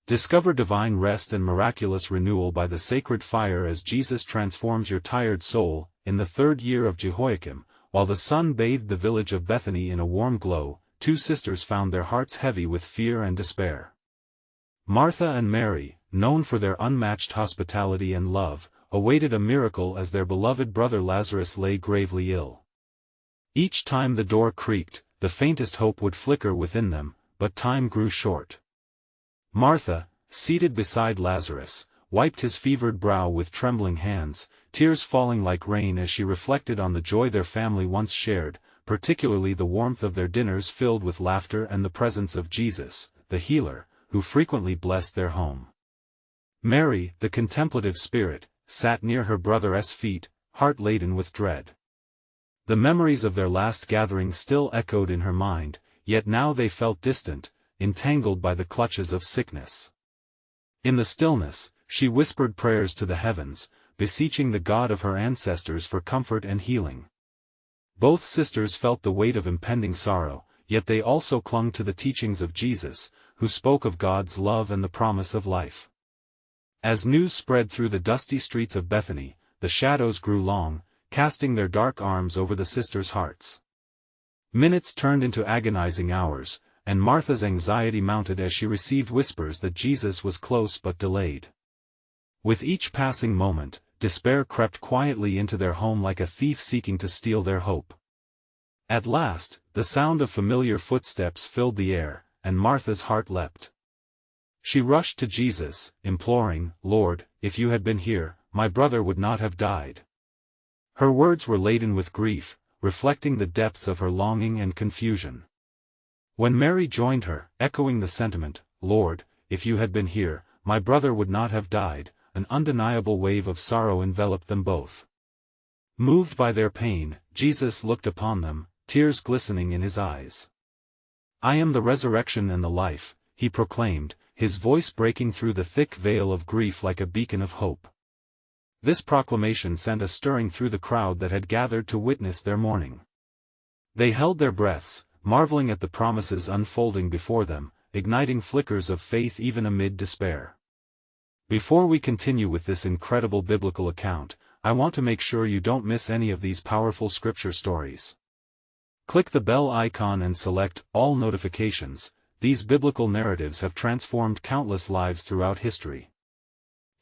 Discover divine rest and miraculous renewal by the sacred fire as Jesus transforms your tired soul. In the 3rd year of Jehoiakim, while the sun bathed the village of Bethany in a warm glow, 2 sisters found their hearts heavy with fear and despair. Martha and Mary, known for their unmatched hospitality and love, awaited a miracle as their beloved brother Lazarus lay gravely ill. Each time the door creaked, the faintest hope would flicker within them, but time grew short. Martha, seated beside Lazarus, wiped his fevered brow with trembling hands, tears falling like rain as she reflected on the joy their family once shared, particularly the warmth of their dinners filled with laughter and the presence of Jesus, the healer, who frequently blessed their home. Mary, the contemplative spirit, sat near her brother's feet, heart laden with dread. The memories of their last gathering still echoed in her mind, yet now they felt distant, entangled by the clutches of sickness. In the stillness, she whispered prayers to the heavens, beseeching the God of her ancestors for comfort and healing. Both sisters felt the weight of impending sorrow, yet they also clung to the teachings of Jesus, who spoke of God's love and the promise of life. As news spread through the dusty streets of Bethany, the shadows grew long, casting their dark arms over the sisters' hearts. Minutes turned into agonizing hours, and Martha's anxiety mounted as she received whispers that Jesus was close but delayed. With each passing moment, despair crept quietly into their home like a thief seeking to steal their hope. At last, the sound of familiar footsteps filled the air, and Martha's heart leapt. She rushed to Jesus, imploring, "Lord, if you had been here, my brother would not have died." Her words were laden with grief, reflecting the depths of her longing and confusion. When Mary joined her, echoing the sentiment, "Lord, if you had been here, my brother would not have died," an undeniable wave of sorrow enveloped them both. Moved by their pain, Jesus looked upon them, tears glistening in his eyes. "I am the resurrection and the life," he proclaimed, his voice breaking through the thick veil of grief like a beacon of hope. This proclamation sent a stirring through the crowd that had gathered to witness their mourning. They held their breaths, marveling at the promises unfolding before them, igniting flickers of faith even amid despair. Before we continue with this incredible biblical account, I want to make sure you don't miss any of these powerful scripture stories. Click the bell icon and select All Notifications. These biblical narratives have transformed countless lives throughout history.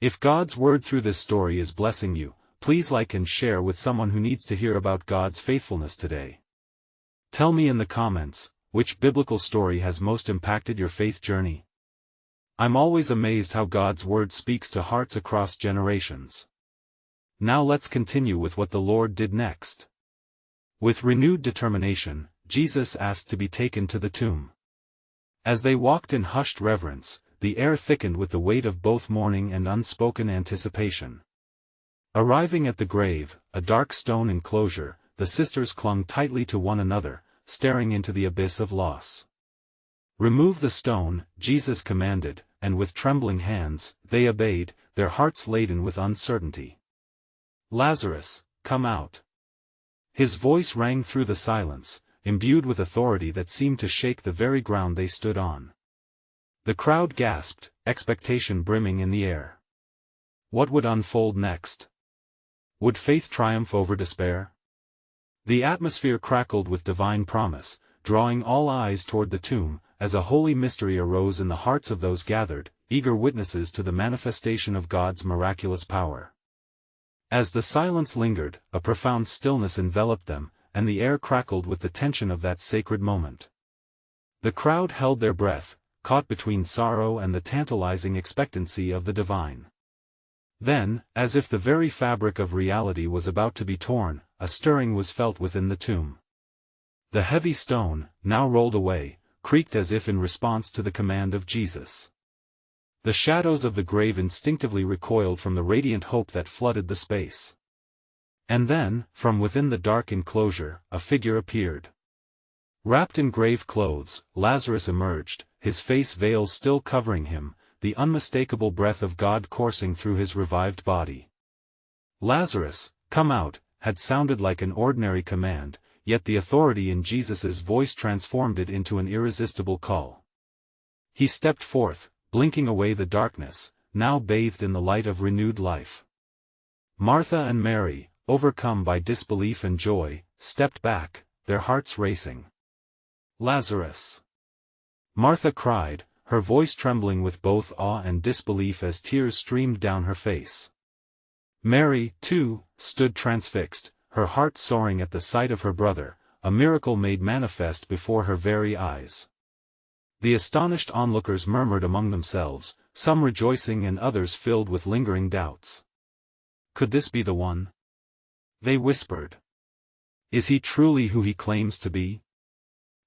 If God's word through this story is blessing you, please like and share with someone who needs to hear about God's faithfulness today. Tell me in the comments, which biblical story has most impacted your faith journey? I'm always amazed how God's word speaks to hearts across generations. Now let's continue with what the Lord did next. With renewed determination, Jesus asked to be taken to the tomb. As they walked in hushed reverence, the air thickened with the weight of both mourning and unspoken anticipation. Arriving at the grave, a dark stone enclosure, the sisters clung tightly to one another, staring into the abyss of loss. "Remove the stone," Jesus commanded, and with trembling hands, they obeyed, their hearts laden with uncertainty. "Lazarus, come out." His voice rang through the silence, imbued with authority that seemed to shake the very ground they stood on. The crowd gasped, expectation brimming in the air. What would unfold next? Would faith triumph over despair? The atmosphere crackled with divine promise, drawing all eyes toward the tomb, as a holy mystery arose in the hearts of those gathered, eager witnesses to the manifestation of God's miraculous power. As the silence lingered, a profound stillness enveloped them, and the air crackled with the tension of that sacred moment. The crowd held their breath, caught between sorrow and the tantalizing expectancy of the divine. Then, as if the very fabric of reality was about to be torn, a stirring was felt within the tomb. The heavy stone, now rolled away, creaked as if in response to the command of Jesus. The shadows of the grave instinctively recoiled from the radiant hope that flooded the space. And then, from within the dark enclosure, a figure appeared. Wrapped in grave clothes, Lazarus emerged, his face veil still covering him, the unmistakable breath of God coursing through his revived body. "Lazarus, come out," had sounded like an ordinary command, yet the authority in Jesus's voice transformed it into an irresistible call. He stepped forth, blinking away the darkness, now bathed in the light of renewed life. Martha and Mary, overcome by disbelief and joy, stepped back, their hearts racing. Lazarus! Martha cried, her voice trembling with both awe and disbelief as tears streamed down her face. Mary, too, stood transfixed, her heart soaring at the sight of her brother, a miracle made manifest before her very eyes. The astonished onlookers murmured among themselves, some rejoicing and others filled with lingering doubts. Could this be the one? They whispered. Is he truly who he claims to be?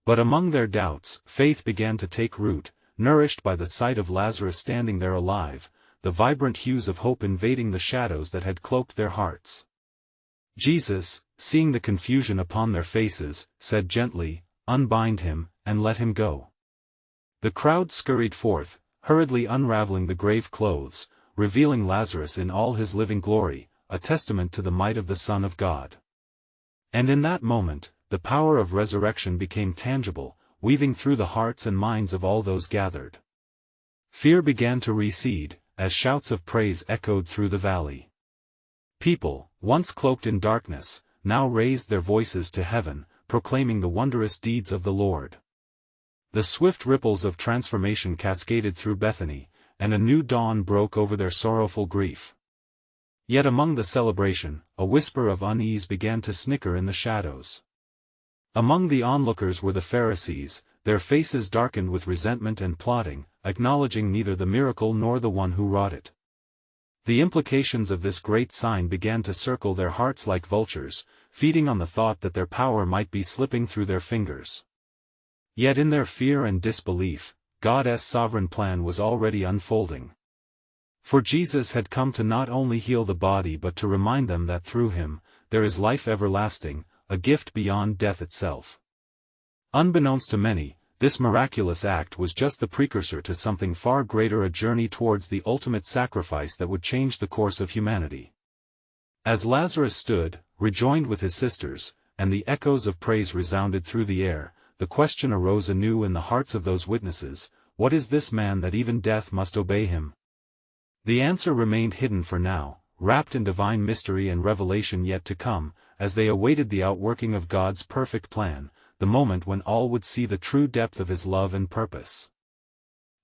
But among their doubts, faith began to take root, nourished by the sight of Lazarus standing there alive, the vibrant hues of hope invading the shadows that had cloaked their hearts. Jesus, seeing the confusion upon their faces, said gently, "Unbind him, and let him go." The crowd scurried forth, hurriedly unraveling the grave clothes, revealing Lazarus in all his living glory, a testament to the might of the Son of God. And in that moment, the power of resurrection became tangible, weaving through the hearts and minds of all those gathered. Fear began to recede, as shouts of praise echoed through the valley. People, once cloaked in darkness, now raised their voices to heaven, proclaiming the wondrous deeds of the Lord. The swift ripples of transformation cascaded through Bethany, and a new dawn broke over their sorrowful grief. Yet among the celebration, a whisper of unease began to snicker in the shadows. Among the onlookers were the Pharisees, their faces darkened with resentment and plotting, acknowledging neither the miracle nor the one who wrought it. The implications of this great sign began to circle their hearts like vultures, feeding on the thought that their power might be slipping through their fingers. Yet in their fear and disbelief, God's sovereign plan was already unfolding. For Jesus had come to not only heal the body but to remind them that through him, there is life everlasting, a gift beyond death itself. Unbeknownst to many, this miraculous act was just the precursor to something far greater, a journey towards the ultimate sacrifice that would change the course of humanity. As Lazarus stood, rejoined with his sisters, and the echoes of praise resounded through the air, the question arose anew in the hearts of those witnesses, what is this man that even death must obey him? The answer remained hidden for now, wrapped in divine mystery and revelation yet to come, as they awaited the outworking of God's perfect plan, the moment when all would see the true depth of his love and purpose.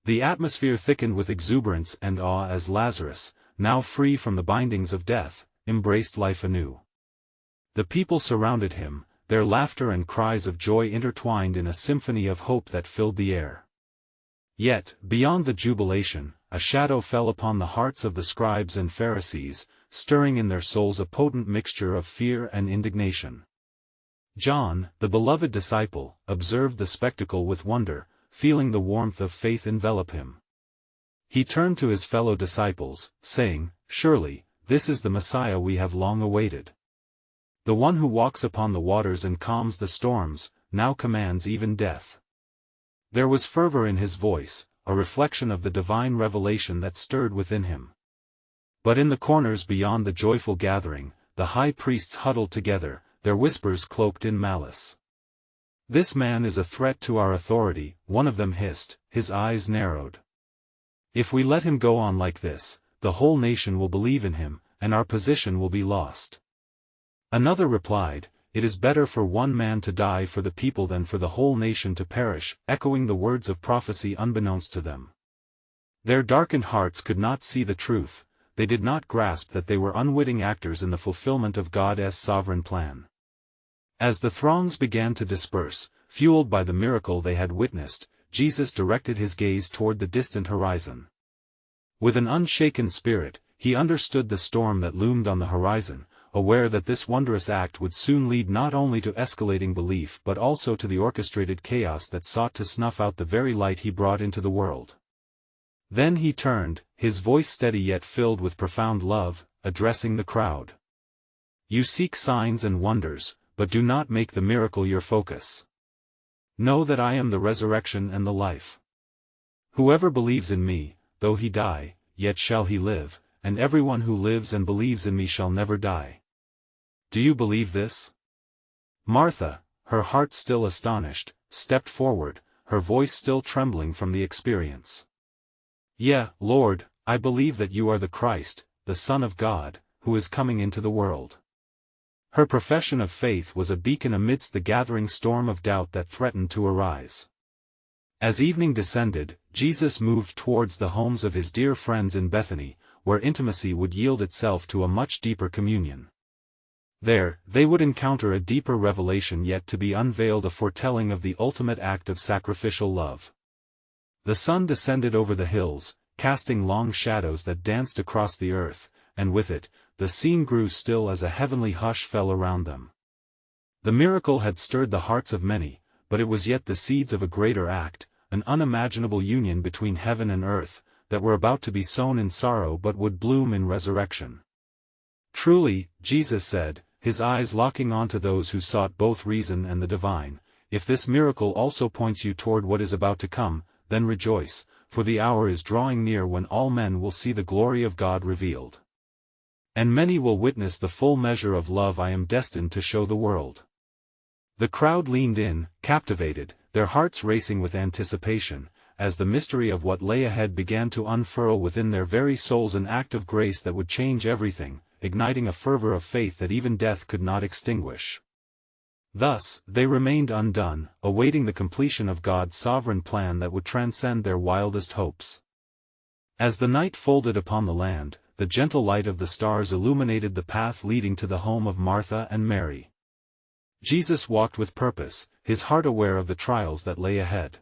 The atmosphere thickened with exuberance and awe as Lazarus, now free from the bindings of death, embraced life anew. The people surrounded him, their laughter and cries of joy intertwined in a symphony of hope that filled the air. Yet, beyond the jubilation, a shadow fell upon the hearts of the scribes and Pharisees, stirring in their souls a potent mixture of fear and indignation. John, the beloved disciple, observed the spectacle with wonder, feeling the warmth of faith envelop him. He turned to his fellow disciples, saying, "Surely, this is the Messiah we have long awaited. The one who walks upon the waters and calms the storms, now commands even death." There was fervor in his voice, a reflection of the divine revelation that stirred within him. But in the corners beyond the joyful gathering, the high priests huddled together, their whispers cloaked in malice. "This man is a threat to our authority," one of them hissed, his eyes narrowed. "If we let him go on like this, the whole nation will believe in him, and our position will be lost." Another replied, "It is better for one man to die for the people than for the whole nation to perish," echoing the words of prophecy unbeknownst to them. Their darkened hearts could not see the truth, they did not grasp that they were unwitting actors in the fulfillment of God's sovereign plan. As the throngs began to disperse, fueled by the miracle they had witnessed, Jesus directed his gaze toward the distant horizon. With an unshaken spirit, he understood the storm that loomed on the horizon, aware that this wondrous act would soon lead not only to escalating belief but also to the orchestrated chaos that sought to snuff out the very light he brought into the world. Then he turned, his voice steady yet filled with profound love, addressing the crowd. "You seek signs and wonders, but do not make the miracle your focus. Know that I am the resurrection and the life. Whoever believes in me, though he die, yet shall he live, and everyone who lives and believes in me shall never die. Do you believe this?" Martha, her heart still astonished, stepped forward, her voice still trembling from the experience. "Yeah, Lord, I believe that you are the Christ, the Son of God, who is coming into the world." Her profession of faith was a beacon amidst the gathering storm of doubt that threatened to arise. As evening descended, Jesus moved towards the homes of his dear friends in Bethany, where intimacy would yield itself to a much deeper communion. There, they would encounter a deeper revelation yet to be unveiled, a foretelling of the ultimate act of sacrificial love. The sun descended over the hills, casting long shadows that danced across the earth, and with it, the scene grew still as a heavenly hush fell around them. The miracle had stirred the hearts of many, but it was yet the seeds of a greater act, an unimaginable union between heaven and earth, that were about to be sown in sorrow but would bloom in resurrection. "Truly," Jesus said, his eyes locking onto those who sought both reason and the divine, "if this miracle also points you toward what is about to come, then rejoice, for the hour is drawing near when all men will see the glory of God revealed. And many will witness the full measure of love I am destined to show the world." The crowd leaned in, captivated, their hearts racing with anticipation, as the mystery of what lay ahead began to unfurl within their very souls, an act of grace that would change everything, igniting a fervor of faith that even death could not extinguish. Thus, they remained undone, awaiting the completion of God's sovereign plan that would transcend their wildest hopes. As the night folded upon the land, the gentle light of the stars illuminated the path leading to the home of Martha and Mary. Jesus walked with purpose, his heart aware of the trials that lay ahead.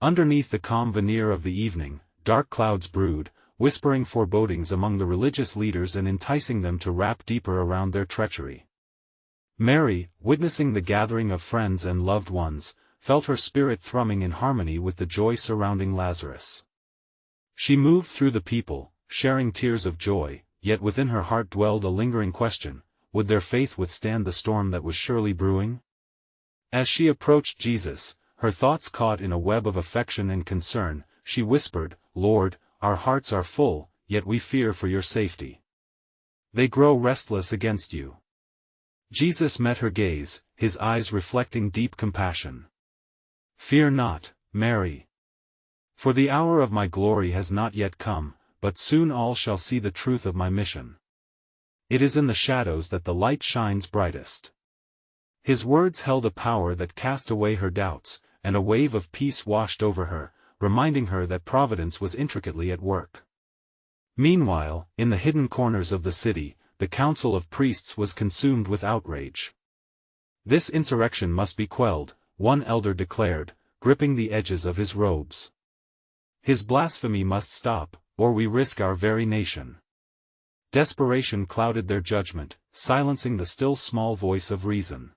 Underneath the calm veneer of the evening, dark clouds brewed, whispering forebodings among the religious leaders and enticing them to wrap deeper around their treachery. Mary, witnessing the gathering of friends and loved ones, felt her spirit thrumming in harmony with the joy surrounding Lazarus. She moved through the people, sharing tears of joy, yet within her heart dwelled a lingering question: would their faith withstand the storm that was surely brewing? As she approached Jesus, her thoughts caught in a web of affection and concern, she whispered, "Lord, our hearts are full, yet we fear for your safety. They grow restless against you." Jesus met her gaze, his eyes reflecting deep compassion. "Fear not, Mary. For the hour of my glory has not yet come, but soon all shall see the truth of my mission. It is in the shadows that the light shines brightest." His words held a power that cast away her doubts, and a wave of peace washed over her, reminding her that providence was intricately at work. Meanwhile, in the hidden corners of the city, the council of priests was consumed with outrage. "This insurrection must be quelled," one elder declared, gripping the edges of his robes. "His blasphemy must stop, or we risk our very nation." Desperation clouded their judgment, silencing the still small voice of reason.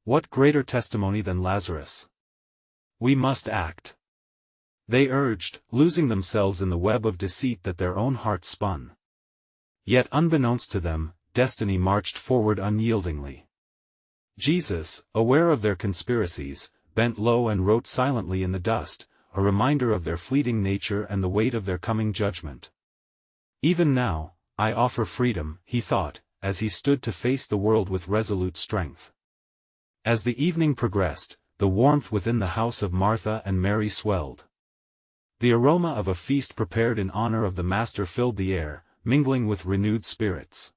What greater testimony than Lazarus? "We must act," they urged, losing themselves in the web of deceit that their own hearts spun. Yet unbeknownst to them, destiny marched forward unyieldingly. Jesus, aware of their conspiracies, bent low and wrote silently in the dust, a reminder of their fleeting nature and the weight of their coming judgment. "Even now, I offer freedom," he thought, as he stood to face the world with resolute strength. As the evening progressed, the warmth within the house of Martha and Mary swelled. The aroma of a feast prepared in honor of the Master filled the air, mingling with renewed spirits.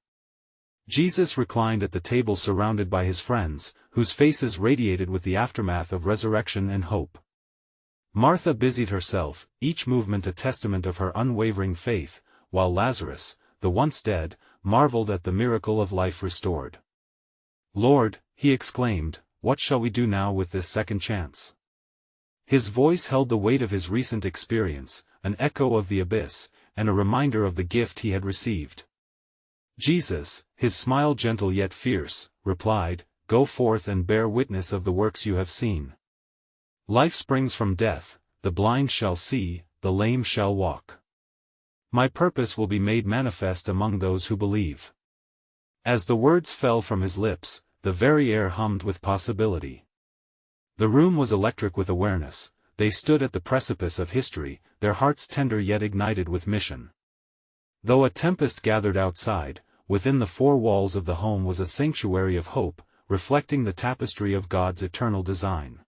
Jesus reclined at the table surrounded by his friends, whose faces radiated with the aftermath of resurrection and hope. Martha busied herself, each movement a testament of her unwavering faith, while Lazarus, the once dead, marveled at the miracle of life restored. "Lord," he exclaimed, "what shall we do now with this second chance?" His voice held the weight of his recent experience, an echo of the abyss, and a reminder of the gift he had received. Jesus, his smile gentle yet fierce, replied, "Go forth and bear witness of the works you have seen. Life springs from death, the blind shall see, the lame shall walk. My purpose will be made manifest among those who believe." As the words fell from his lips, the very air hummed with possibility. The room was electric with awareness. They stood at the precipice of history, their hearts tender yet ignited with mission. Though a tempest gathered outside, within the four walls of the home was a sanctuary of hope, reflecting the tapestry of God's eternal design.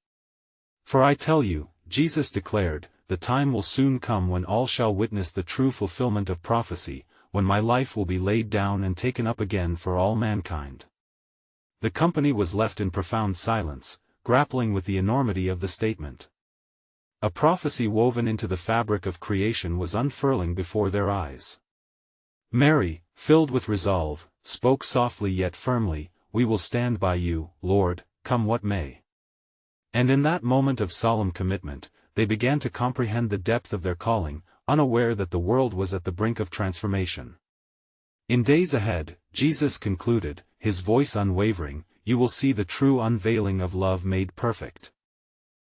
"For I tell you," Jesus declared, the time will soon come when all shall witness the true fulfillment of prophecy, when my life will be laid down and taken up again for all mankind." The company was left in profound silence, grappling with the enormity of the statement. A prophecy woven into the fabric of creation was unfurling before their eyes. Mary, filled with resolve, spoke softly yet firmly, "We will stand by you, Lord, come what may." And in that moment of solemn commitment, they began to comprehend the depth of their calling, unaware that the world was at the brink of transformation. In days ahead, Jesus concluded, his voice unwavering, "You will see the true unveiling of love made perfect.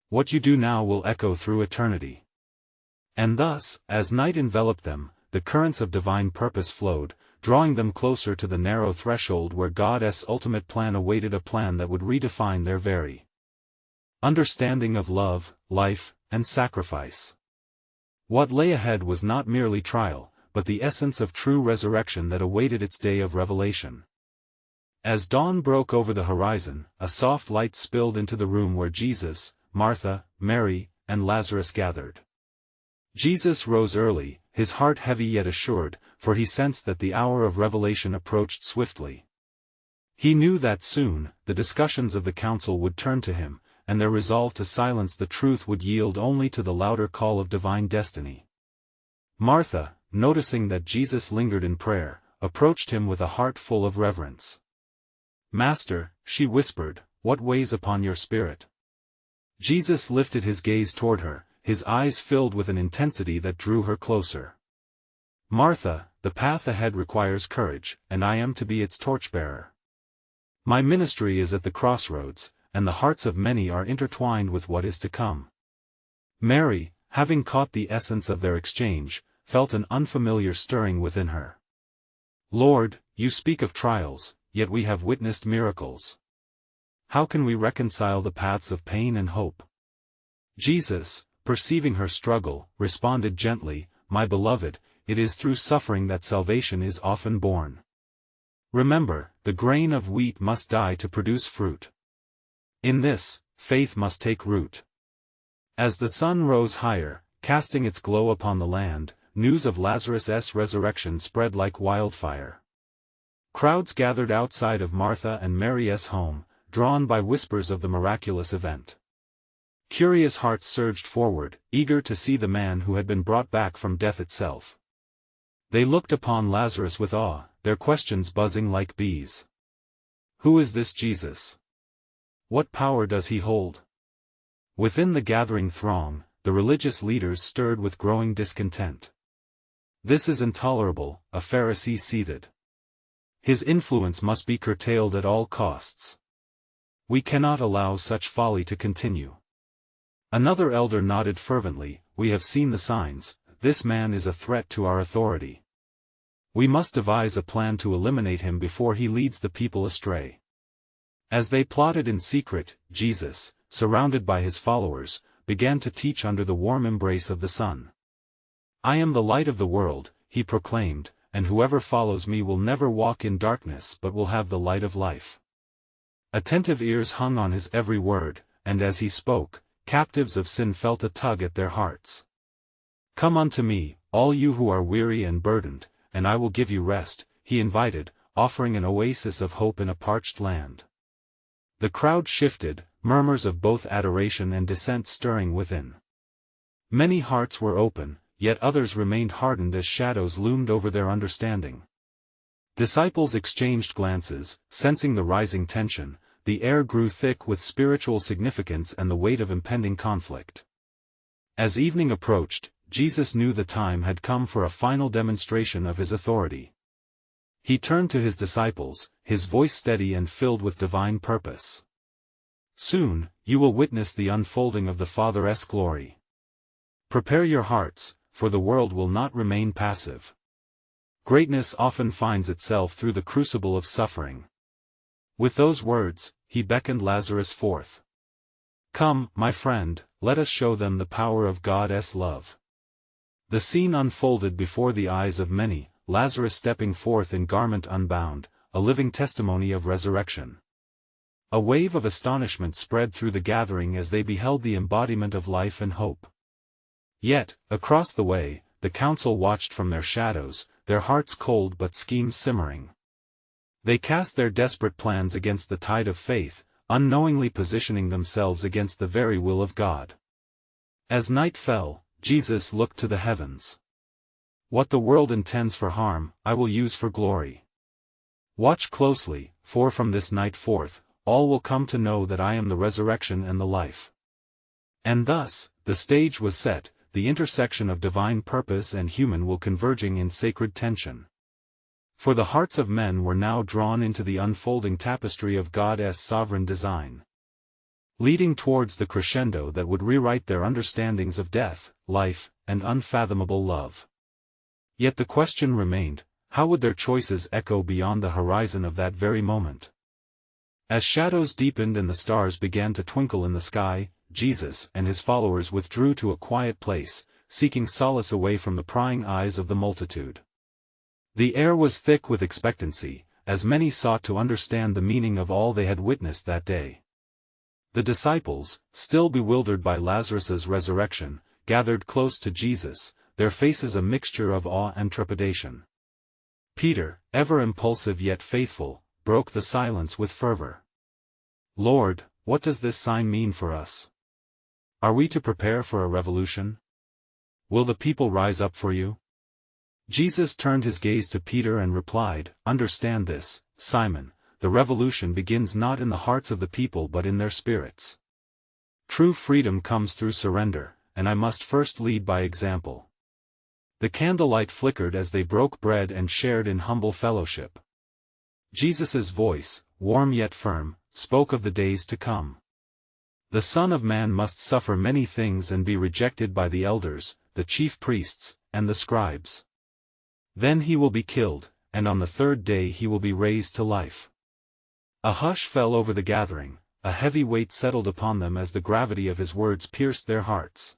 What you do now will echo through eternity." And thus, as night enveloped them, the currents of divine purpose flowed, drawing them closer to the narrow threshold where God's ultimate plan awaited, a plan that would redefine their very understanding of love, life, and sacrifice. What lay ahead was not merely trial, but the essence of true resurrection that awaited its day of revelation. As dawn broke over the horizon, a soft light spilled into the room where Jesus, Martha, Mary, and Lazarus gathered. Jesus rose early, his heart heavy yet assured, for he sensed that the hour of revelation approached swiftly. He knew that soon, the discussions of the council would turn to him, and their resolve to silence the truth would yield only to the louder call of divine destiny. Martha, noticing that Jesus lingered in prayer, approached him with a heart full of reverence. "Master," she whispered, "what weighs upon your spirit?" Jesus lifted his gaze toward her, his eyes filled with an intensity that drew her closer. "Martha, the path ahead requires courage, and I am to be its torchbearer. My ministry is at the crossroads, and the hearts of many are intertwined with what is to come." Mary, having caught the essence of their exchange, felt an unfamiliar stirring within her. "Lord, you speak of trials, yet we have witnessed miracles. How can we reconcile the paths of pain and hope?" Jesus, perceiving her struggle, responded gently, "My beloved, it is through suffering that salvation is often born. Remember, the grain of wheat must die to produce fruit. In this, faith must take root." As the sun rose higher, casting its glow upon the land, news of Lazarus' resurrection spread like wildfire. Crowds gathered outside of Martha and Mary's home, drawn by whispers of the miraculous event. Curious hearts surged forward, eager to see the man who had been brought back from death itself. They looked upon Lazarus with awe, their questions buzzing like bees. "Who is this Jesus? What power does he hold?" Within the gathering throng, the religious leaders stirred with growing discontent. "This is intolerable," a Pharisee seethed. "His influence must be curtailed at all costs. We cannot allow such folly to continue." Another elder nodded fervently, "We have seen the signs, this man is a threat to our authority. We must devise a plan to eliminate him before he leads the people astray." As they plotted in secret, Jesus, surrounded by his followers, began to teach under the warm embrace of the sun. "I am the light of the world," he proclaimed, "and whoever follows me will never walk in darkness but will have the light of life." Attentive ears hung on his every word, and as he spoke, captives of sin felt a tug at their hearts. "Come unto me, all you who are weary and burdened, and I will give you rest," he invited, offering an oasis of hope in a parched land. The crowd shifted, murmurs of both adoration and dissent stirring within. Many hearts were open, yet others remained hardened as shadows loomed over their understanding. Disciples exchanged glances, sensing the rising tension. The air grew thick with spiritual significance and the weight of impending conflict. As evening approached, Jesus knew the time had come for a final demonstration of his authority. He turned to his disciples, his voice steady and filled with divine purpose. "Soon, you will witness the unfolding of the Father's glory. Prepare your hearts, for the world will not remain passive. Greatness often finds itself through the crucible of suffering." With those words, he beckoned Lazarus forth. "Come, my friend, let us show them the power of God's love." The scene unfolded before the eyes of many, Lazarus stepping forth in garment unbound, a living testimony of resurrection. A wave of astonishment spread through the gathering as they beheld the embodiment of life and hope. Yet, across the way, the council watched from their shadows, their hearts cold but schemes simmering. They cast their desperate plans against the tide of faith, unknowingly positioning themselves against the very will of God. As night fell, Jesus looked to the heavens. What the world intends for harm, I will use for glory. Watch closely, for from this night forth, all will come to know that I am the resurrection and the life. And thus, the stage was set, the intersection of divine purpose and human will converging in sacred tension. For the hearts of men were now drawn into the unfolding tapestry of God's sovereign design, leading towards the crescendo that would rewrite their understandings of death, life, and unfathomable love. Yet the question remained, how would their choices echo beyond the horizon of that very moment? As shadows deepened and the stars began to twinkle in the sky, Jesus and his followers withdrew to a quiet place, seeking solace away from the prying eyes of the multitude. The air was thick with expectancy, as many sought to understand the meaning of all they had witnessed that day. The disciples, still bewildered by Lazarus's resurrection, gathered close to Jesus, their faces a mixture of awe and trepidation. Peter, ever impulsive yet faithful, broke the silence with fervor. "Lord, what does this sign mean for us? Are we to prepare for a revolution? Will the people rise up for you?" Jesus turned his gaze to Peter and replied, "Understand this, Simon, the revolution begins not in the hearts of the people but in their spirits. True freedom comes through surrender, and I must first lead by example." The candlelight flickered as they broke bread and shared in humble fellowship. Jesus' voice, warm yet firm, spoke of the days to come. The Son of Man must suffer many things and be rejected by the elders, the chief priests, and the scribes. Then he will be killed, and on the third day he will be raised to life. A hush fell over the gathering, a heavy weight settled upon them as the gravity of his words pierced their hearts.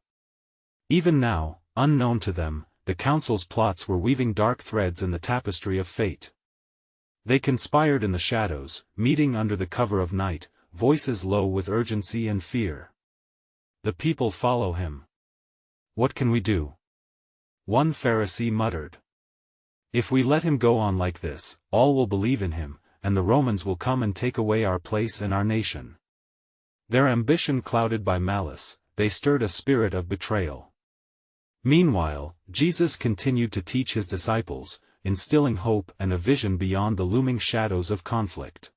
Even now, unknown to them, the council's plots were weaving dark threads in the tapestry of fate. They conspired in the shadows, meeting under the cover of night, voices low with urgency and fear. "The people follow him. What can we do?" One Pharisee muttered. "If we let him go on like this, all will believe in him, and the Romans will come and take away our place and our nation." Their ambition clouded by malice, they stirred a spirit of betrayal. Meanwhile, Jesus continued to teach his disciples, instilling hope and a vision beyond the looming shadows of conflict.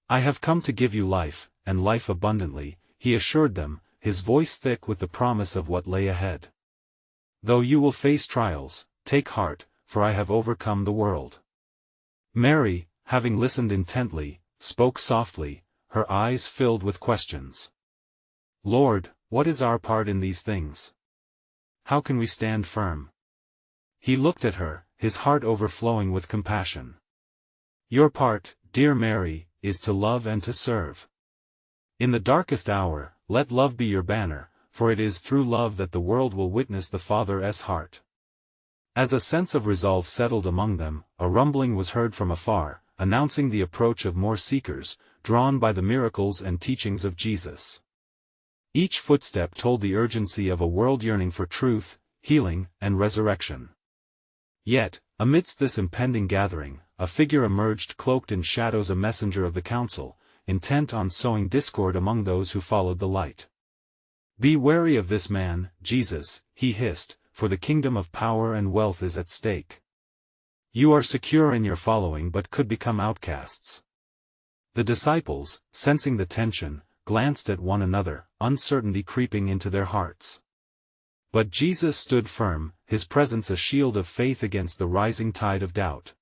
"I have come to give you life, and life abundantly," he assured them, his voice thick with the promise of what lay ahead. "Though you will face trials, take heart, for I have overcome the world." Mary, having listened intently, spoke softly, her eyes filled with questions. "Lord, what is our part in these things? How can we stand firm?" He looked at her, his heart overflowing with compassion. "Your part, dear Mary, is to love and to serve. In the darkest hour, let love be your banner, for it is through love that the world will witness the Father's heart." As a sense of resolve settled among them, a rumbling was heard from afar, announcing the approach of more seekers, drawn by the miracles and teachings of Jesus. Each footstep told the urgency of a world yearning for truth, healing, and resurrection. Yet, amidst this impending gathering, a figure emerged cloaked in shadows, a messenger of the council, intent on sowing discord among those who followed the light. "Be wary of this man, Jesus," he hissed, "for the kingdom of power and wealth is at stake. You are secure in your following but could become outcasts." The disciples, sensing the tension, glanced at one another, uncertainty creeping into their hearts. But Jesus stood firm, his presence a shield of faith against the rising tide of doubt.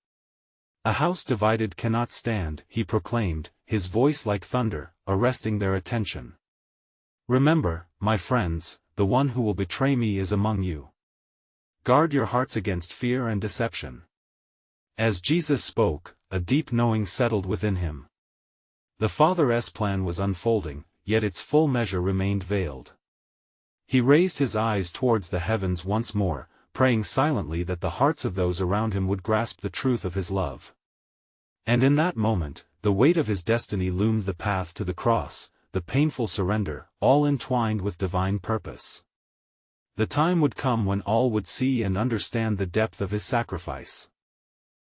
"A house divided cannot stand," he proclaimed, his voice like thunder, arresting their attention. "Remember, my friends, the one who will betray me is among you. Guard your hearts against fear and deception." As Jesus spoke, a deep knowing settled within him. The Father's plan was unfolding, yet its full measure remained veiled. He raised his eyes towards the heavens once more, praying silently that the hearts of those around him would grasp the truth of his love. And in that moment, the weight of his destiny loomed, the path to the cross, the painful surrender, all entwined with divine purpose. The time would come when all would see and understand the depth of his sacrifice.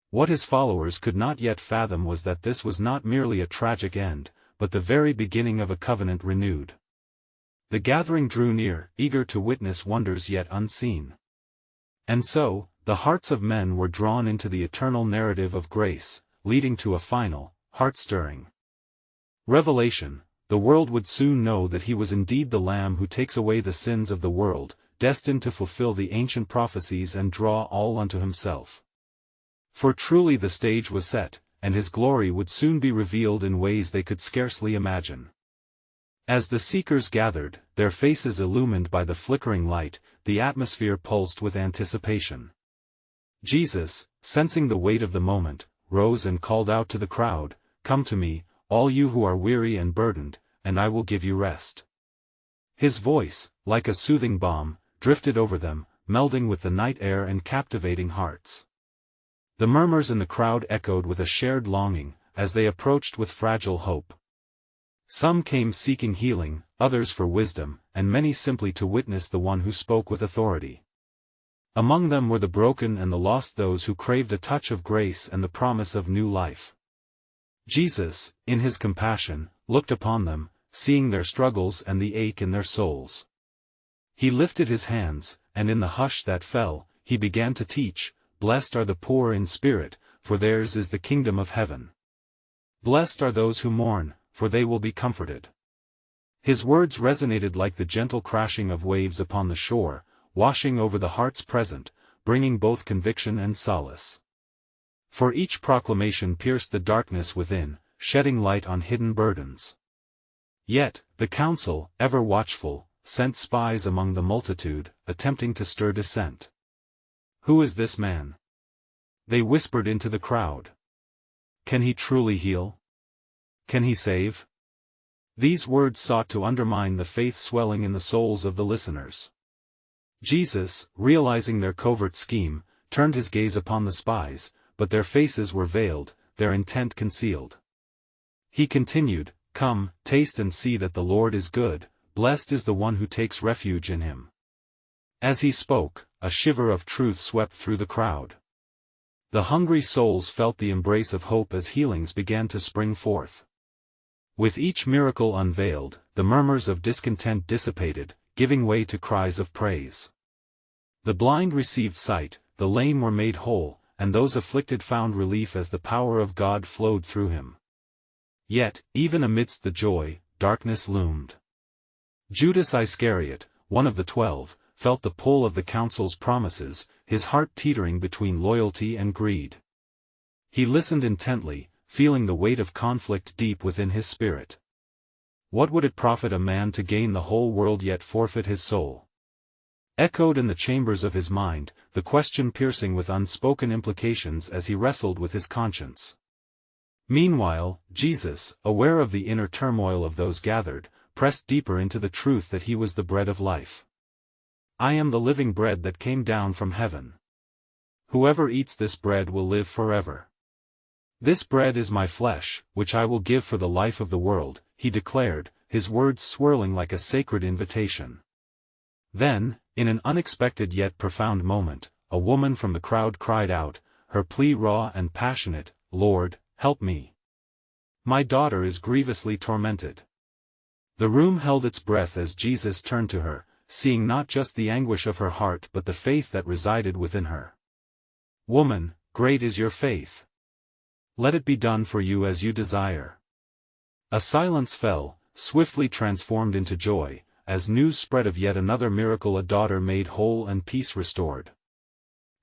What his followers could not yet fathom was that this was not merely a tragic end, but the very beginning of a covenant renewed. The gathering drew near, eager to witness wonders yet unseen. And so, the hearts of men were drawn into the eternal narrative of grace, leading to a final, heart-stirring revelation. The world would soon know that he was indeed the Lamb who takes away the sins of the world, destined to fulfill the ancient prophecies and draw all unto himself. For truly the stage was set, and his glory would soon be revealed in ways they could scarcely imagine. As the seekers gathered, their faces illumined by the flickering light, the atmosphere pulsed with anticipation. Jesus, sensing the weight of the moment, rose and called out to the crowd, "Come to me, all you who are weary and burdened, and I will give you rest." His voice, like a soothing balm, drifted over them, melding with the night air and captivating hearts. The murmurs in the crowd echoed with a shared longing, as they approached with fragile hope. Some came seeking healing, others for wisdom, and many simply to witness the one who spoke with authority. Among them were the broken and the lost, those who craved a touch of grace and the promise of new life. Jesus, in his compassion, looked upon them, seeing their struggles and the ache in their souls. He lifted his hands, and in the hush that fell, he began to teach, "Blessed are the poor in spirit, for theirs is the kingdom of heaven. Blessed are those who mourn, for they will be comforted." His words resonated like the gentle crashing of waves upon the shore, washing over the hearts present, bringing both conviction and solace. For each proclamation pierced the darkness within, shedding light on hidden burdens. Yet, the council, ever watchful, sent spies among the multitude, attempting to stir dissent. "Who is this man?" they whispered into the crowd. "Can he truly heal? Can he save?" These words sought to undermine the faith swelling in the souls of the listeners. Jesus, realizing their covert scheme, turned his gaze upon the spies, but their faces were veiled, their intent concealed. He continued, "Come, taste and see that the Lord is good, blessed is the one who takes refuge in him." As he spoke, a shiver of truth swept through the crowd. The hungry souls felt the embrace of hope as healings began to spring forth. With each miracle unveiled, the murmurs of discontent dissipated, giving way to cries of praise. The blind received sight, the lame were made whole, and those afflicted found relief as the power of God flowed through him. Yet, even amidst the joy, darkness loomed. Judas Iscariot, one of the 12, felt the pull of the council's promises, his heart teetering between loyalty and greed. He listened intently, feeling the weight of conflict deep within his spirit. What would it profit a man to gain the whole world yet forfeit his soul? Echoed in the chambers of his mind, the question piercing with unspoken implications as he wrestled with his conscience. Meanwhile, Jesus, aware of the inner turmoil of those gathered, pressed deeper into the truth that he was the bread of life. "I am the living bread that came down from heaven. Whoever eats this bread will live forever. This bread is my flesh, which I will give for the life of the world," he declared, his words swirling like a sacred invitation. Then, in an unexpected yet profound moment, a woman from the crowd cried out, her plea raw and passionate, "Lord, help me. My daughter is grievously tormented." The room held its breath as Jesus turned to her, seeing not just the anguish of her heart but the faith that resided within her. "Woman, great is your faith. Let it be done for you as you desire." A silence fell, swiftly transformed into joy, as news spread of yet another miracle, a daughter made whole and peace restored.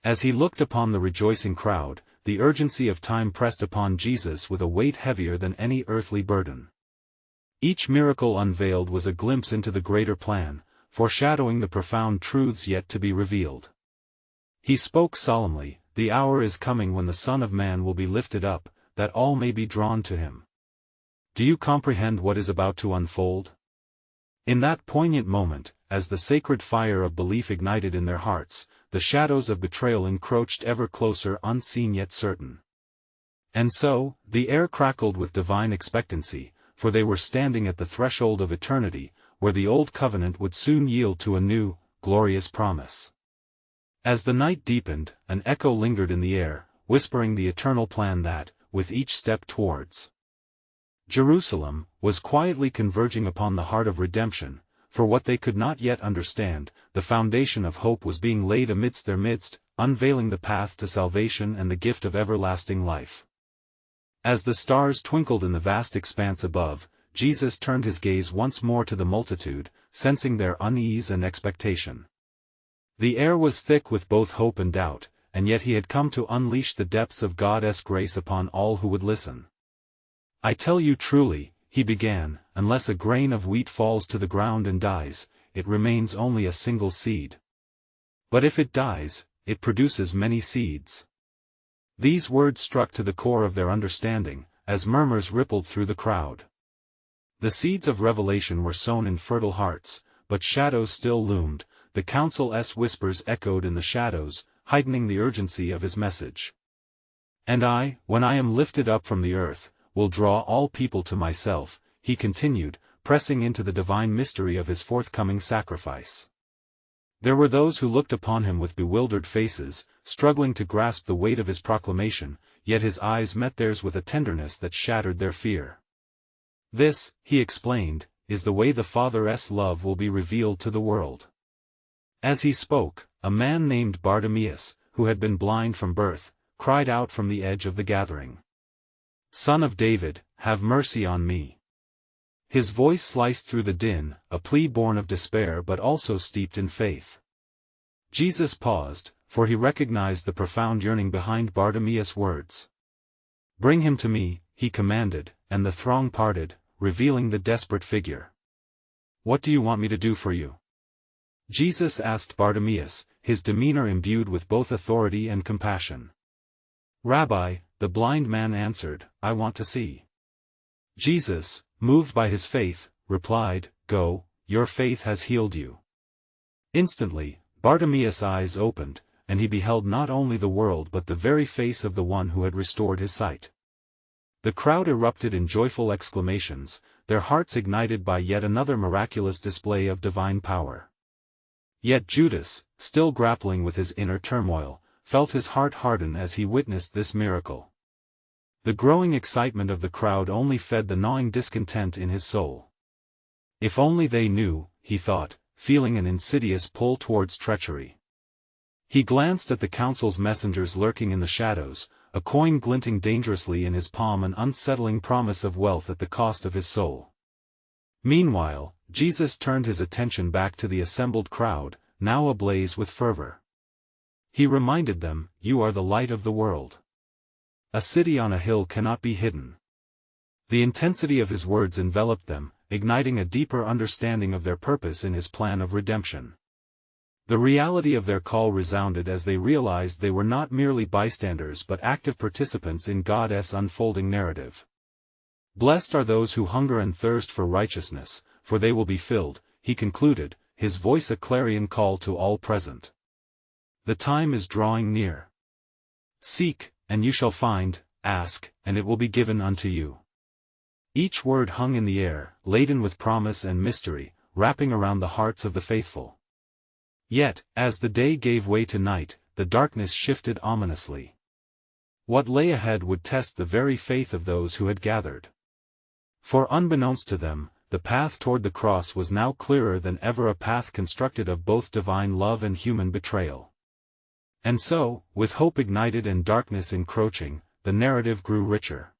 As he looked upon the rejoicing crowd, the urgency of time pressed upon Jesus with a weight heavier than any earthly burden. Each miracle unveiled was a glimpse into the greater plan, foreshadowing the profound truths yet to be revealed. He spoke solemnly, "The hour is coming when the Son of Man will be lifted up, that all may be drawn to him." Do you comprehend what is about to unfold? In that poignant moment, as the sacred fire of belief ignited in their hearts, the shadows of betrayal encroached ever closer, unseen yet certain. And so, the air crackled with divine expectancy, for they were standing at the threshold of eternity, where the old covenant would soon yield to a new, glorious promise. As the night deepened, an echo lingered in the air, whispering the eternal plan that, with each step towards Jerusalem, was quietly converging upon the heart of redemption. For what they could not yet understand, the foundation of hope was being laid amidst their midst, unveiling the path to salvation and the gift of everlasting life. As the stars twinkled in the vast expanse above, Jesus turned his gaze once more to the multitude, sensing their unease and expectation. The air was thick with both hope and doubt, and yet he had come to unleash the depths of God's grace upon all who would listen. "I tell you truly," he began, "unless a grain of wheat falls to the ground and dies, it remains only a single seed. But if it dies, it produces many seeds." These words struck to the core of their understanding, as murmurs rippled through the crowd. The seeds of revelation were sown in fertile hearts, but shadows still loomed. The council's whispers echoed in the shadows, heightening the urgency of his message. "And I, when I am lifted up from the earth, will draw all people to myself," he continued, pressing into the divine mystery of his forthcoming sacrifice. There were those who looked upon him with bewildered faces, struggling to grasp the weight of his proclamation, yet his eyes met theirs with a tenderness that shattered their fear. "This," he explained, "is the way the Father's love will be revealed to the world." As he spoke, a man named Bartimaeus, who had been blind from birth, cried out from the edge of the gathering, "Son of David, have mercy on me." His voice sliced through the din, a plea born of despair but also steeped in faith. Jesus paused, for he recognized the profound yearning behind Bartimaeus' words. "Bring him to me," he commanded, and the throng parted, revealing the desperate figure. "What do you want me to do for you?" Jesus asked Bartimaeus, his demeanor imbued with both authority and compassion. "Rabbi," the blind man answered, "I want to see." Jesus, moved by his faith, replied, "Go, your faith has healed you." Instantly, Bartimaeus' eyes opened, and he beheld not only the world but the very face of the one who had restored his sight. The crowd erupted in joyful exclamations, their hearts ignited by yet another miraculous display of divine power. Yet Judas, still grappling with his inner turmoil, felt his heart harden as he witnessed this miracle. The growing excitement of the crowd only fed the gnawing discontent in his soul. If only they knew, he thought, feeling an insidious pull towards treachery. He glanced at the council's messengers lurking in the shadows, a coin glinting dangerously in his palm, an unsettling promise of wealth at the cost of his soul. Meanwhile, Jesus turned his attention back to the assembled crowd, now ablaze with fervor. He reminded them, "You are the light of the world. A city on a hill cannot be hidden." The intensity of his words enveloped them, igniting a deeper understanding of their purpose in his plan of redemption. The reality of their call resounded as they realized they were not merely bystanders but active participants in God's unfolding narrative. "Blessed are those who hunger and thirst for righteousness, for they will be filled," he concluded, his voice a clarion call to all present. "The time is drawing near. Seek, and you shall find, ask, and it will be given unto you." Each word hung in the air, laden with promise and mystery, wrapping around the hearts of the faithful. Yet, as the day gave way to night, the darkness shifted ominously. What lay ahead would test the very faith of those who had gathered. For unbeknownst to them, the path toward the cross was now clearer than ever, a path constructed of both divine love and human betrayal. And so, with hope ignited and darkness encroaching, the narrative grew richer.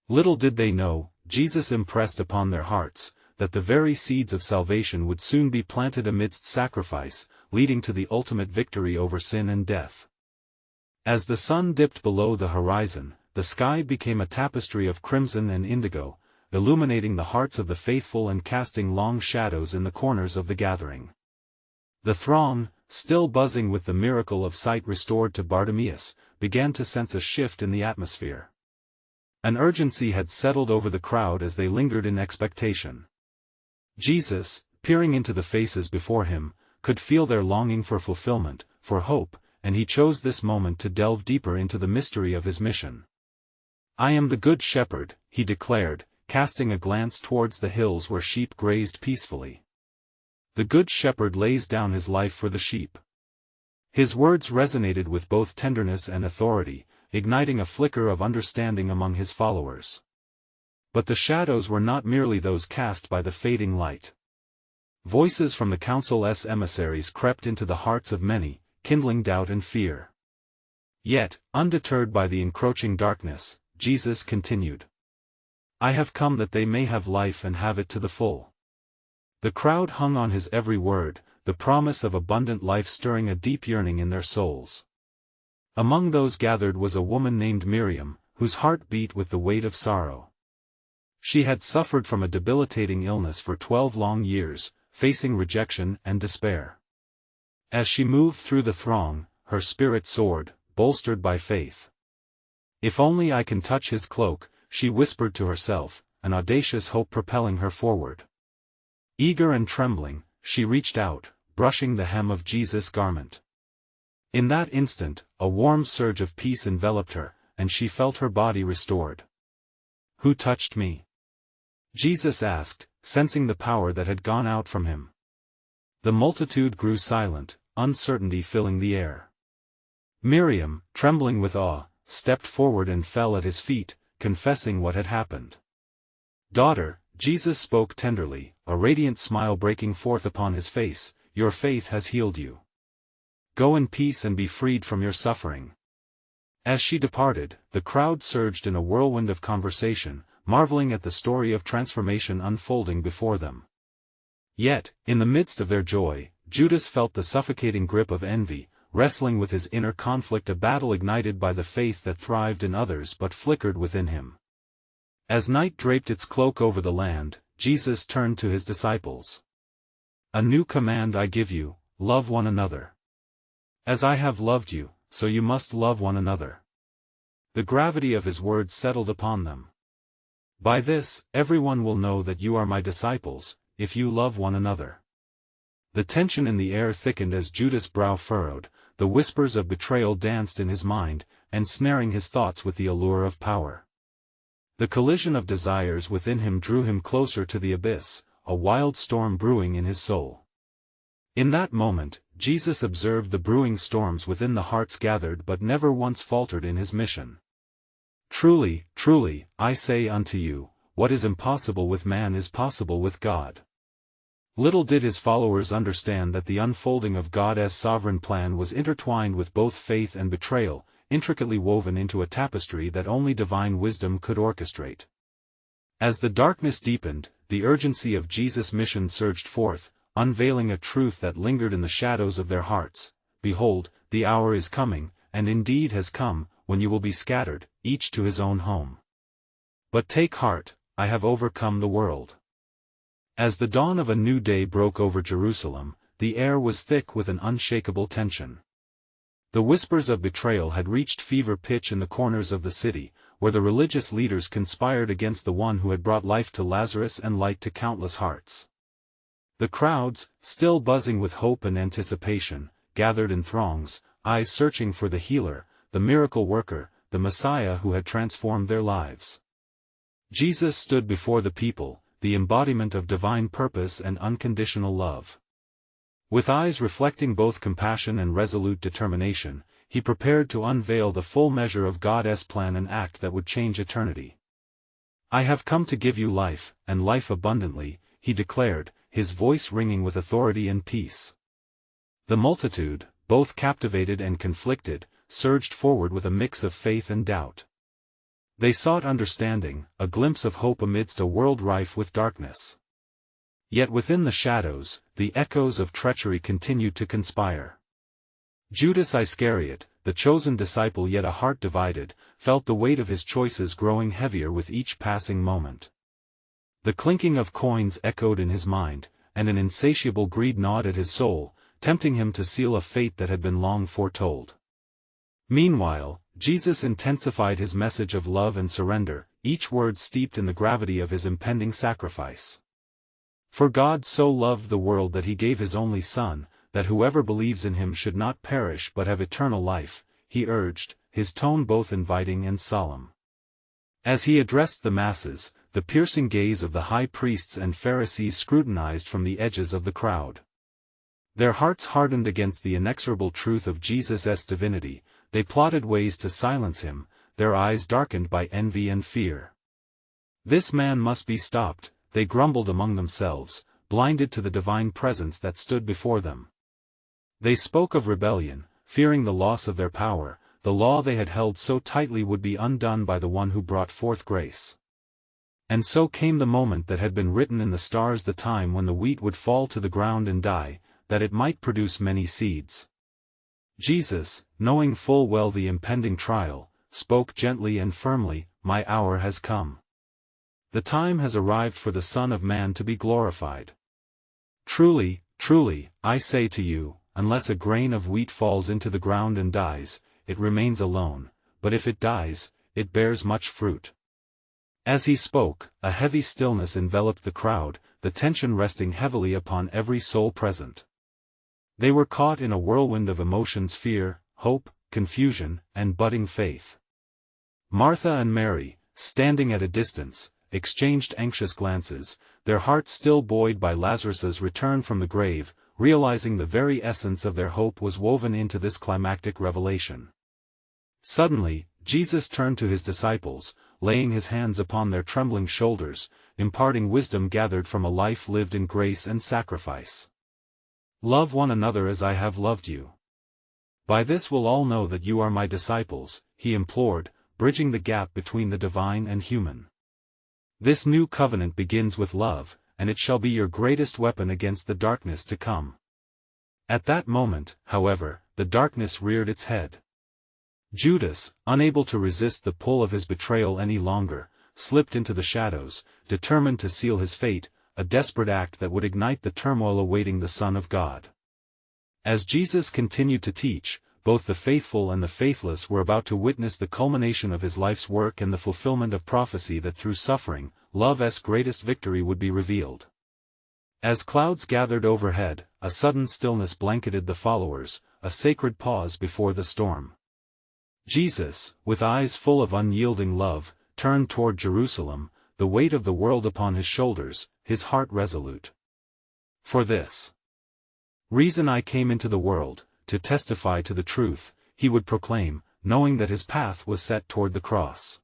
Little did they know, Jesus impressed upon their hearts, that the very seeds of salvation would soon be planted amidst sacrifice, leading to the ultimate victory over sin and death. As the sun dipped below the horizon, the sky became a tapestry of crimson and indigo, illuminating the hearts of the faithful and casting long shadows in the corners of the gathering. The throng, still buzzing with the miracle of sight restored to Bartimaeus, began to sense a shift in the atmosphere. An urgency had settled over the crowd as they lingered in expectation. Jesus, peering into the faces before him, could feel their longing for fulfillment, for hope, and he chose this moment to delve deeper into the mystery of his mission. "I am the Good Shepherd," he declared, casting a glance towards the hills where sheep grazed peacefully. The good shepherd lays down his life for the sheep. His words resonated with both tenderness and authority, igniting a flicker of understanding among his followers. But the shadows were not merely those cast by the fading light. Voices from the council's emissaries crept into the hearts of many, kindling doubt and fear. Yet, undeterred by the encroaching darkness, Jesus continued. I have come that they may have life and have it to the full. The crowd hung on his every word, the promise of abundant life stirring a deep yearning in their souls. Among those gathered was a woman named Miriam, whose heart beat with the weight of sorrow. She had suffered from a debilitating illness for 12 long years, facing rejection and despair. As she moved through the throng, her spirit soared, bolstered by faith. If only I can touch his cloak, she whispered to herself, an audacious hope propelling her forward. Eager and trembling, she reached out, brushing the hem of Jesus' garment. In that instant, a warm surge of peace enveloped her, and she felt her body restored. Who touched me? Jesus asked, sensing the power that had gone out from him. The multitude grew silent, uncertainty filling the air. Miriam, trembling with awe, stepped forward and fell at his feet, confessing what had happened. Daughter, Jesus spoke tenderly, a radiant smile breaking forth upon his face, your faith has healed you. Go in peace and be freed from your suffering. As she departed, the crowd surged in a whirlwind of conversation, marveling at the story of transformation unfolding before them. Yet, in the midst of their joy, Judas felt the suffocating grip of envy, wrestling with his inner conflict, a battle ignited by the faith that thrived in others but flickered within him. As night draped its cloak over the land, Jesus turned to his disciples. A new command I give you, love one another. As I have loved you, so you must love one another. The gravity of his words settled upon them. By this, everyone will know that you are my disciples, if you love one another. The tension in the air thickened as Judas' brow furrowed, the whispers of betrayal danced in his mind, ensnaring his thoughts with the allure of power. The collision of desires within him drew him closer to the abyss, a wild storm brewing in his soul. In that moment, Jesus observed the brewing storms within the hearts gathered but never once faltered in his mission. Truly, truly, I say unto you, what is impossible with man is possible with God. Little did his followers understand that the unfolding of God's sovereign plan was intertwined with both faith and betrayal, intricately woven into a tapestry that only divine wisdom could orchestrate. As the darkness deepened, the urgency of Jesus' mission surged forth, unveiling a truth that lingered in the shadows of their hearts. Behold, the hour is coming, and indeed has come, when you will be scattered, each to his own home. But take heart, I have overcome the world. As the dawn of a new day broke over Jerusalem, the air was thick with an unshakable tension. The whispers of betrayal had reached fever pitch in the corners of the city, where the religious leaders conspired against the one who had brought life to Lazarus and light to countless hearts. The crowds, still buzzing with hope and anticipation, gathered in throngs, eyes searching for the healer, the miracle worker, the Messiah who had transformed their lives. Jesus stood before the people, the embodiment of divine purpose and unconditional love. With eyes reflecting both compassion and resolute determination, he prepared to unveil the full measure of God's plan and act that would change eternity. I have come to give you life, and life abundantly, he declared, his voice ringing with authority and peace. The multitude, both captivated and conflicted, surged forward with a mix of faith and doubt. They sought understanding, a glimpse of hope amidst a world rife with darkness. Yet within the shadows, the echoes of treachery continued to conspire. Judas Iscariot, the chosen disciple yet a heart divided, felt the weight of his choices growing heavier with each passing moment. The clinking of coins echoed in his mind, and an insatiable greed gnawed at his soul, tempting him to seal a fate that had been long foretold. Meanwhile, Jesus intensified his message of love and surrender, each word steeped in the gravity of his impending sacrifice. For God so loved the world that he gave his only Son, that whoever believes in him should not perish but have eternal life, he urged, his tone both inviting and solemn. As he addressed the masses, the piercing gaze of the high priests and Pharisees scrutinized from the edges of the crowd. Their hearts hardened against the inexorable truth of Jesus' divinity, they plotted ways to silence him, their eyes darkened by envy and fear. "This man must be stopped," they grumbled among themselves, blinded to the divine presence that stood before them. They spoke of rebellion, fearing the loss of their power. The law they had held so tightly would be undone by the one who brought forth grace. And so came the moment that had been written in the stars, the time when the wheat would fall to the ground and die, that it might produce many seeds. Jesus, knowing full well the impending trial, spoke gently and firmly, "My hour has come. The time has arrived for the Son of Man to be glorified. Truly, truly, I say to you, unless a grain of wheat falls into the ground and dies, it remains alone, but if it dies, it bears much fruit." As he spoke, a heavy stillness enveloped the crowd, the tension resting heavily upon every soul present. They were caught in a whirlwind of emotions: fear, hope, confusion, and budding faith. Martha and Mary, standing at a distance, exchanged anxious glances, their hearts still buoyed by Lazarus's return from the grave, realizing the very essence of their hope was woven into this climactic revelation. Suddenly, Jesus turned to his disciples, laying his hands upon their trembling shoulders, imparting wisdom gathered from a life lived in grace and sacrifice. "Love one another as I have loved you. By this will all know that you are my disciples," he implored, bridging the gap between the divine and human. "This new covenant begins with love, and it shall be your greatest weapon against the darkness to come." At that moment, however, the darkness reared its head. Judas, unable to resist the pull of his betrayal any longer, slipped into the shadows, determined to seal his fate, a desperate act that would ignite the turmoil awaiting the Son of God. As Jesus continued to teach, both the faithful and the faithless were about to witness the culmination of his life's work and the fulfillment of prophecy that through suffering, love's greatest victory would be revealed. As clouds gathered overhead, a sudden stillness blanketed the followers, a sacred pause before the storm. Jesus, with eyes full of unyielding love, turned toward Jerusalem, the weight of the world upon his shoulders, his heart resolute. "For this reason I came into the world, to testify to the truth," he would proclaim, knowing that his path was set toward the cross.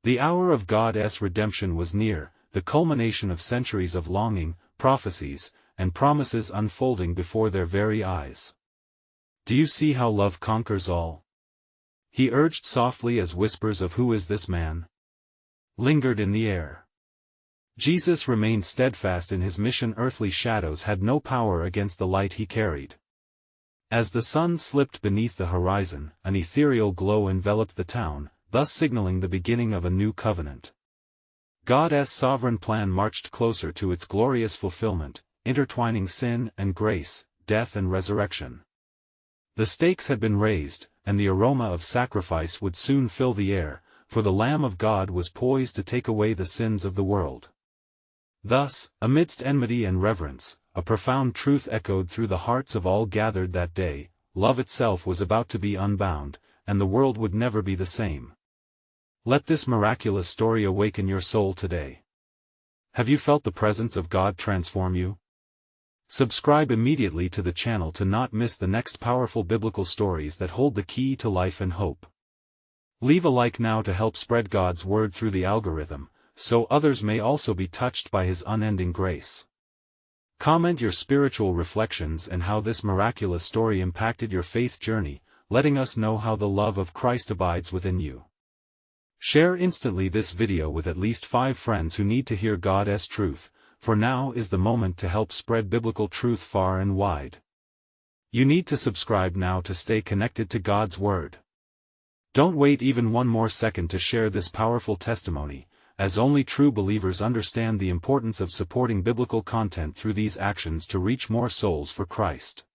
The hour of God's redemption was near, the culmination of centuries of longing, prophecies, and promises unfolding before their very eyes. "Do you see how love conquers all?" he urged softly as whispers of "Who is this man?" lingered in the air. Jesus remained steadfast in his mission. Earthly shadows had no power against the light he carried. As the sun slipped beneath the horizon, an ethereal glow enveloped the town, thus signaling the beginning of a new covenant. God's sovereign plan marched closer to its glorious fulfillment, intertwining sin and grace, death and resurrection. The stakes had been raised, and the aroma of sacrifice would soon fill the air, for the Lamb of God was poised to take away the sins of the world. Thus, amidst enmity and reverence, a profound truth echoed through the hearts of all gathered that day: love itself was about to be unbound, and the world would never be the same. Let this miraculous story awaken your soul today. Have you felt the presence of God transform you? Subscribe immediately to the channel to not miss the next powerful biblical stories that hold the key to life and hope. Leave a like now to help spread God's word through the algorithm, so others may also be touched by his unending grace. Comment your spiritual reflections and how this miraculous story impacted your faith journey, letting us know how the love of Christ abides within you. Share instantly this video with at least 5 friends who need to hear God's truth, for now is the moment to help spread biblical truth far and wide. You need to subscribe now to stay connected to God's word. Don't wait even one more second to share this powerful testimony, as only true believers understand the importance of supporting biblical content through these actions to reach more souls for Christ.